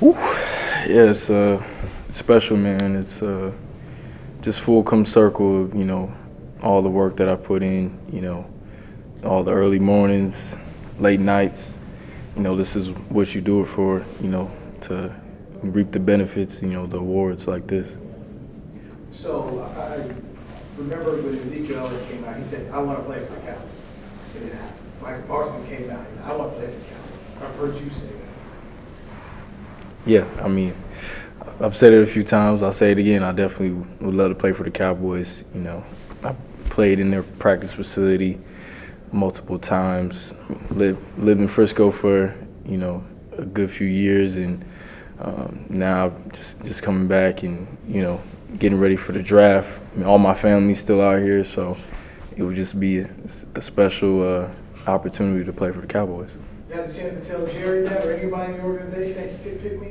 Whew. Yeah, it's special, man. It's just full come circle of, all the work that I put in, all the early mornings, late nights. This is what you do it for, to reap the benefits, the awards like this. So I remember when Ezekiel Elliott came out, he said, "I want to play for the Cowboys." It didn't happen. Mike Parsons came out, "I want to play for the Cowboys." I've heard you say that. Yeah, I mean, I've said it a few times. I'll say it again. I definitely would love to play for the Cowboys. I played in their practice facility multiple times. Lived in Frisco for a good few years, and now just coming back and getting ready for the draft. I mean, all my family's still out here, so it would just be a special opportunity to play for the Cowboys. You had a chance to tell Jerry that, or anybody in the organization that you could pick me?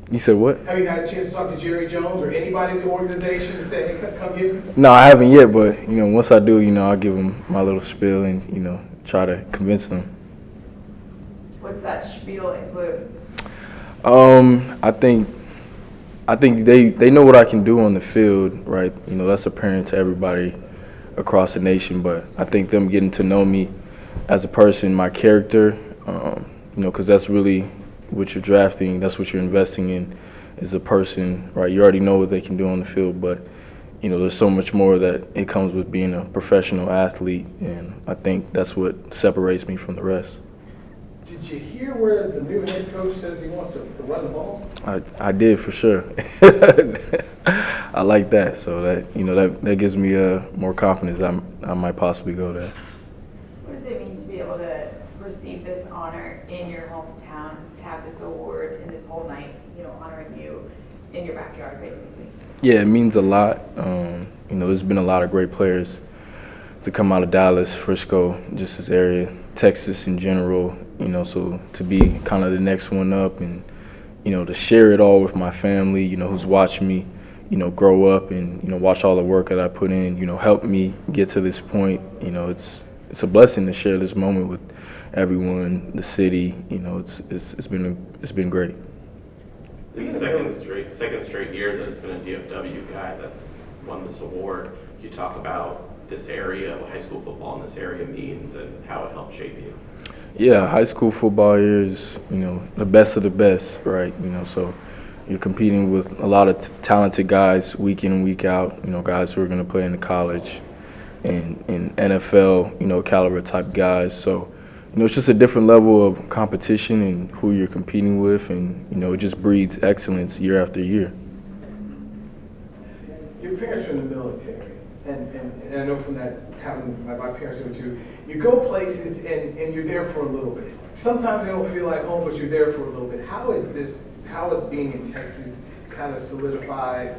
You said what? Have you had a chance to talk to Jerry Jones or anybody in the organization and say, "Hey, come get me"? No, I haven't yet, but once I do, I'll give them my little spiel and try to convince them. What's that spiel include? I think they know what I can do on the field, right? That's apparent to everybody across the nation, but I think them getting to know me as a person, my character, because that's really what you're drafting, that's what you're investing in, is a person, right? You already know what they can do on the field, but there's so much more that it comes with being a professional athlete, and I think that's what separates me from the rest. Did you hear where the new head coach says he wants to run the ball? I did, for sure. I like that, so that gives me more confidence. I might possibly go there. What does it mean to be able to receive this honor in your hometown, to have this award and this whole night, honoring you in your backyard, basically? Yeah, it means a lot. There's been a lot of great players to come out of Dallas, Frisco, just this area, Texas in general, so to be kind of the next one up and, to share it all with my family, who's watching me, grow up and, watch all the work that I put in, help me get to this point. It's a blessing to share this moment with everyone, the city. It's been great. This is second straight year that it's been a DFW guy that's won this award. Can you talk about this area, what high school football in this area means, and how it helped shape you? Yeah, high school football here is, the best of the best, right? So you're competing with a lot of talented guys week in and week out, guys who are going to play in the college and NFL, caliber type guys. So, it's just a different level of competition and who you're competing with, and, it just breeds excellence year after year. Your parents are in the military, and I know from that, having my parents do it too, you go places and you're there for a little bit. Sometimes they don't feel like home, but you're there for a little bit. How is being in Texas kind of solidified?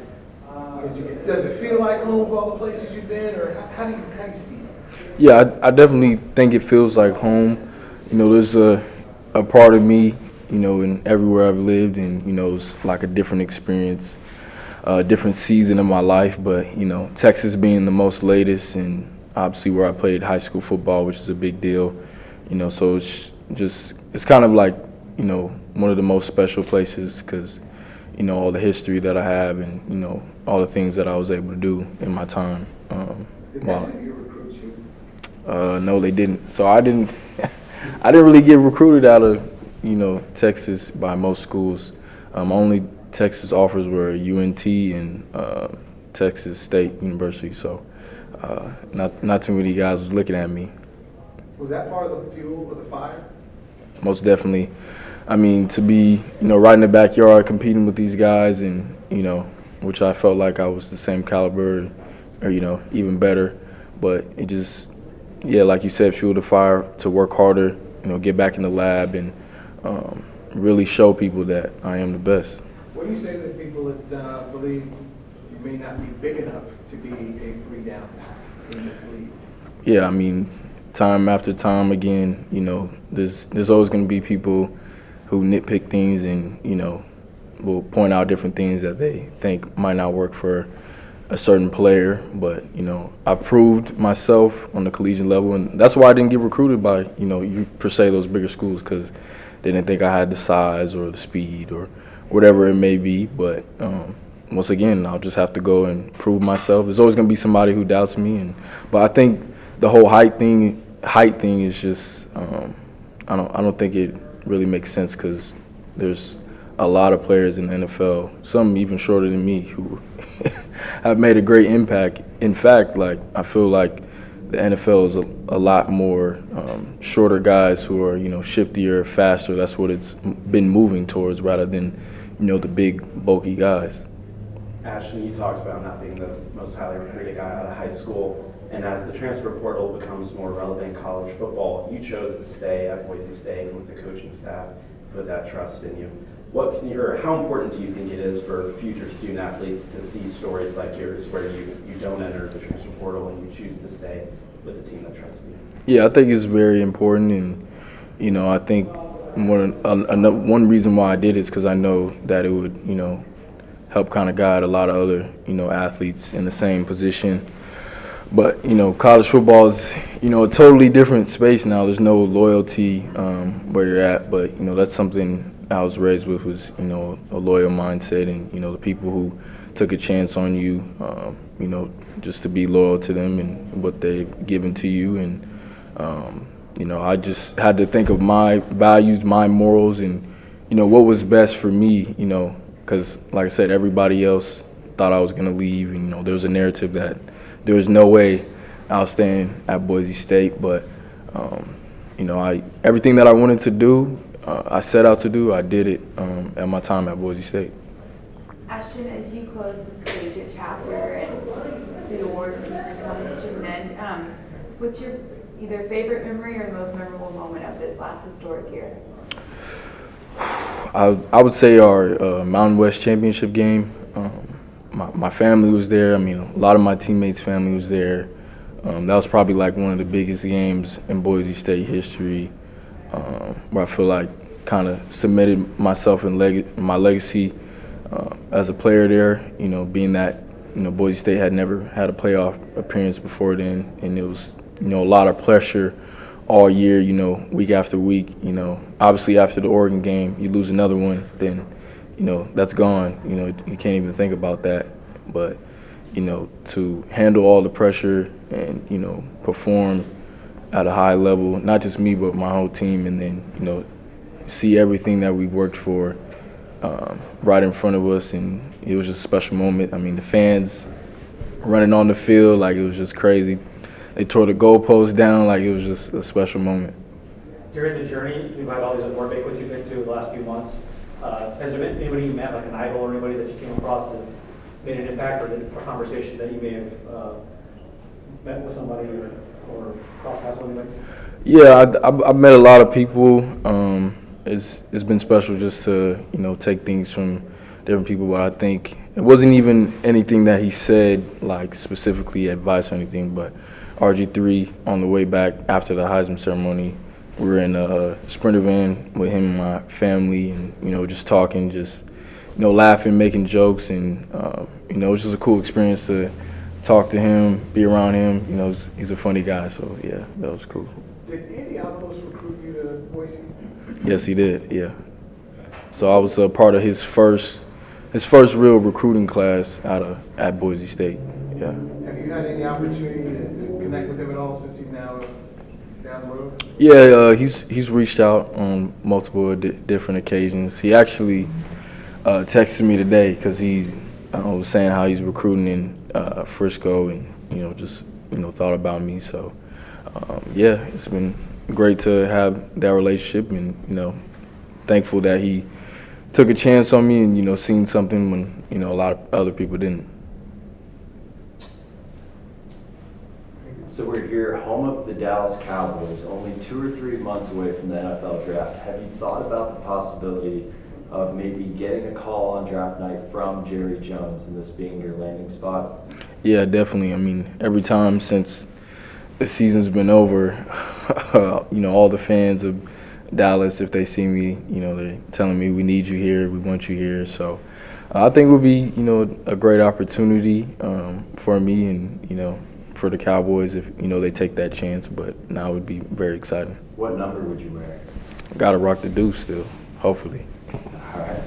Does it feel like home of all the places you've been, or how do you see it? Yeah, I definitely think it feels like home. There's a part of me, in everywhere I've lived, and, it's like a different experience, a different season of my life. But, Texas being the most latest, and obviously where I played high school football, which is a big deal, so it's kind of like, one of the most special places because, all the history that I have and, all the things that I was able to do in my time. Did that city recruit you? No, they didn't. So I didn't really get recruited out of, Texas by most schools. Only Texas offers were UNT and Texas State University. So not too many guys was looking at me. Was that part of the fuel of the fire? Most definitely. I mean, to be, right in the backyard competing with these guys and, which I felt like I was the same caliber or, even better. But it just, like you said, fueled the fire to work harder, get back in the lab and really show people that I am the best. What do you say to people that believe you may not be big enough to be a 3-down back in this league? Yeah, I mean, time after time again, there's always going to be people who nitpick things and, will point out different things that they think might not work for a certain player. But, I proved myself on the collegiate level, and that's why I didn't get recruited by, per se, those bigger schools, because they didn't think I had the size or the speed or whatever it may be. But once again, I'll just have to go and prove myself. There's always going to be somebody who doubts me, but I think the whole height thing is just I don't think it really makes sense because there's a lot of players in the NFL, some even shorter than me, who have made a great impact. In fact, like I feel like the NFL is a lot more shorter guys who are, shiftier, faster. That's what it's been moving towards rather than, the big, bulky guys. Ashton, you talked about not being the most highly recruited guy out of high school, and as the transfer portal becomes more relevant in college football, you chose to stay at Boise State and with the coaching staff put that trust in you. How important do you think it is for future student athletes to see stories like yours where you don't enter the transfer portal and you choose to stay with the team that trusts you? Yeah, I think it's very important, and I think one reason why I did it is because I know that it would help kind of guide a lot of other athletes in the same position. But college football is a totally different space now. There's no loyalty where you're at, but that's something I was raised with, was a loyal mindset, and the people who took a chance on you, just to be loyal to them and what they've given to you. And I just had to think of my values, my morals, and what was best for me. Because like I said, everybody else thought I was gonna leave, and there was a narrative that there was no way I was staying at Boise State. But everything that I wanted to do, I set out to do. I did it at my time at Boise State. Ashton, as you close this collegiate chapter and the award season comes to an end, what's your either favorite memory or the most memorable moment of this last historic year? I would say our Mountain West Championship game. My family was there. A lot of my teammates' family was there. That was probably like one of the biggest games in Boise State history, where I feel like kind of cemented myself and my legacy as a player there. Being that Boise State had never had a playoff appearance before then, and it was a lot of pressure all year. Week after week. Obviously after the Oregon game, you lose another one, then that's gone. You can't even think about that. But to handle all the pressure and perform at a high level, not just me but my whole team, and then see everything that we worked for right in front of us, and it was just a special moment. The fans running on the field, like, it was just crazy. They tore the goalposts down, like, it was just a special moment. During the journey, you've had all these award banquets you've been to the last few months. Has there been anybody you met, like an idol or anybody that you came across that made an impact, or a conversation that you may have met with somebody or crossed paths with anybody? Yeah, I've met a lot of people. It's been special just to take things from different people, but I think it wasn't even anything that he said, like specifically advice or anything. But RG3, on the way back after the Heisman ceremony, we were in a Sprinter van with him and my family, and just talking, just laughing, making jokes, and it was just a cool experience to talk to him, be around him. He's a funny guy, so yeah, that was cool. Did Andy Avalos recruit you to Boise? Yes, he did. Yeah. So I was a part of his first real recruiting class at Boise State. Yeah. Have you had any opportunity to connect with him at all since he's now down the road? Yeah, he's reached out on multiple different occasions. He actually texted me today because he's was saying how he's recruiting in Frisco, and just thought about me. So yeah, it's been great to have that relationship, and thankful that he took a chance on me and seen something when a lot of other people didn't. So we're here, home of the Dallas Cowboys, only 2 or 3 months away from the NFL draft. Have you thought about the possibility of maybe getting a call on draft night from Jerry Jones and this being your landing spot? Yeah, definitely. Every time since the season's been over, all the fans of Dallas, if they see me, they're telling me, we need you here, we want you here. So I think it would be, a great opportunity for me and, for the Cowboys if, they take that chance. But now it would be very exciting. What number would you wear? Got to rock the deuce still, hopefully. All right.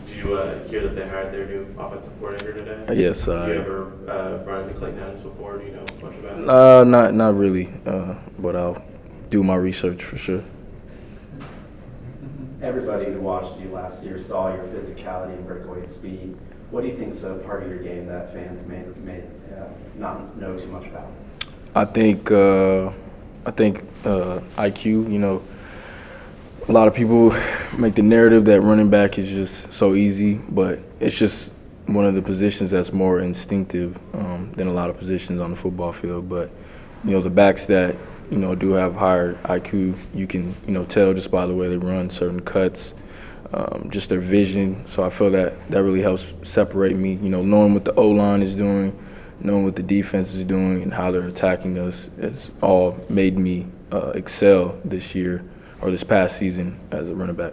Did you hear that they hired their new offensive coordinator today? Yes, Have you ever run into Clayton Adams before? Do you know much about it? not really, but I'll do my research for sure. Everybody who watched you last year saw your physicality and breakaway speed. What do you think is a part of your game that fans may not know too much about? I think IQ. You know, a lot of people make the narrative that running back is just so easy, but it's just one of the positions that's more instinctive than a lot of positions on the football field. But you know, the backs that do have higher IQ, you can tell just by the way they run certain cuts, just their vision. So I feel that really helps separate me. Knowing what the O-line is doing, knowing what the defense is doing, and how they're attacking us, it's all made me excel this year or this past season as a running back.